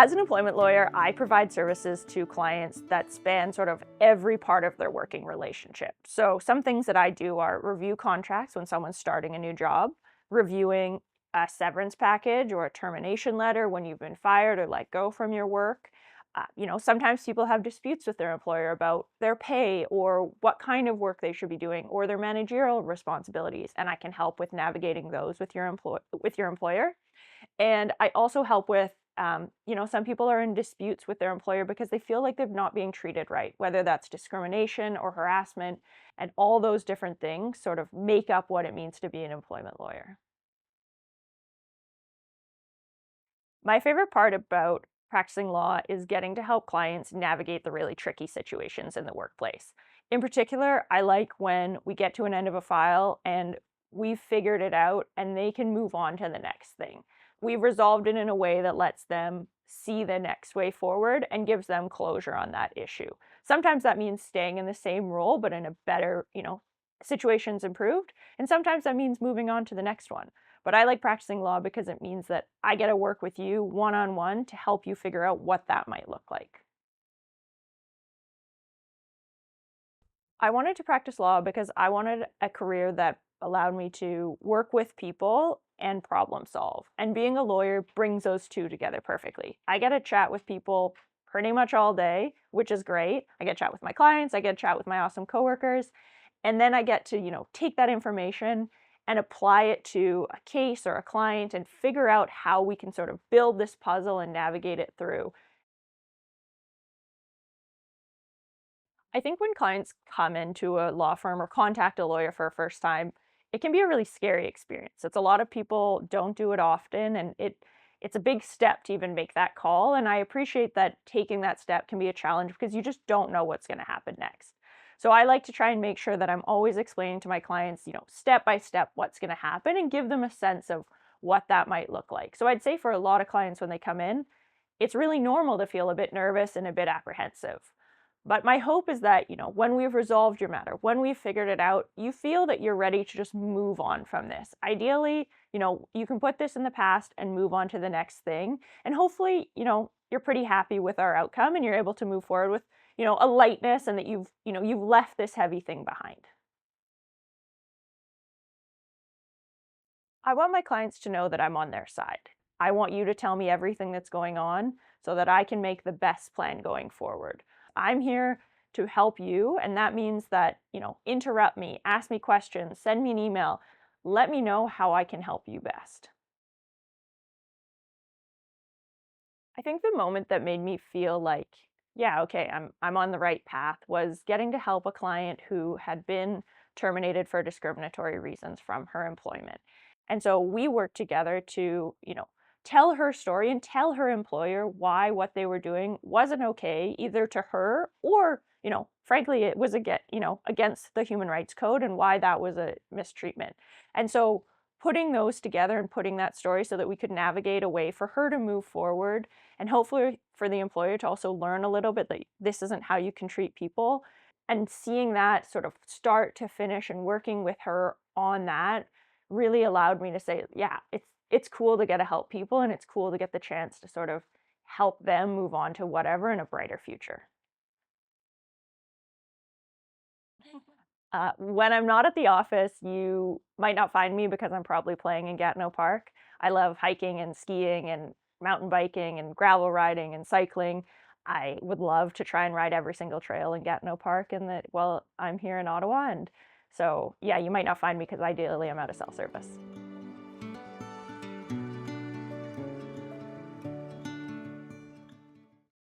As an employment lawyer, I provide services to clients that span sort of every part of their working relationship. So some things that I do are review contracts when someone's starting a new job, reviewing a severance package or a termination letter when you've been fired or let go from your work. Sometimes people have disputes with their employer about their pay or what kind of work they should be doing or their managerial responsibilities, and I can help with navigating those with your employer. And I also help with, some people are in disputes with their employer because they feel like they're not being treated right, whether that's discrimination or harassment, and all those different things sort of make up what it means to be an employment lawyer. My favorite part about practicing law is getting to help clients navigate the really tricky situations in the workplace. In particular, I like when we get to an end of a file and we've figured it out and they can move on to the next thing. We've resolved it in a way that lets them see the next way forward and gives them closure on that issue. Sometimes that means staying in the same role, but in a better, situation's improved. And sometimes that means moving on to the next one. But I like practicing law because it means that I get to work with you one-on-one to help you figure out what that might look like. I wanted to practice law because I wanted a career that allowed me to work with people and problem solve. And being a lawyer brings those two together perfectly. I get to chat with people pretty much all day, which is great. I get to chat with my clients, I get to chat with my awesome coworkers, and then I get to, take that information and apply it to a case or a client and figure out how we can sort of build this puzzle and navigate it through. I think when clients come into a law firm or contact a lawyer for a first time, it can be a really scary experience. It's a lot of people don't do it often, and it's a big step to even make that call. And I appreciate that taking that step can be a challenge because you just don't know what's going to happen next. So I like to try and make sure that I'm always explaining to my clients, step by step what's going to happen and give them a sense of what that might look like. So I'd say for a lot of clients when they come in, it's really normal to feel a bit nervous and a bit apprehensive. But my hope is that, when we've resolved your matter, when we've figured it out, you feel that you're ready to just move on from this. Ideally, you can put this in the past and move on to the next thing. And hopefully, you're pretty happy with our outcome and you're able to move forward with, a lightness and that you've left this heavy thing behind. I want my clients to know that I'm on their side. I want you to tell me everything that's going on so that I can make the best plan going forward. I'm here to help you, and that means that, interrupt me, ask me questions, send me an email, let me know how I can help you best. I think the moment that made me feel like, yeah, okay, I'm on the right path was getting to help a client who had been terminated for discriminatory reasons from her employment. And so we worked together to, tell her story and tell her employer why what they were doing wasn't okay, either to her or, frankly, it was against the human rights code and why that was a mistreatment. And so putting those together and putting that story so that we could navigate a way for her to move forward and hopefully for the employer to also learn a little bit that this isn't how you can treat people, and seeing that sort of start to finish and working with her on that really allowed me to say, yeah, it's cool to get to help people and it's cool to get the chance to sort of help them move on to whatever in a brighter future. When I'm not at the office, you might not find me because I'm probably playing in Gatineau Park. I love hiking and skiing and mountain biking and gravel riding and cycling. I would love to try and ride every single trail in Gatineau Park, and I'm here in Ottawa. And so, yeah, you might not find me because ideally I'm out of cell service.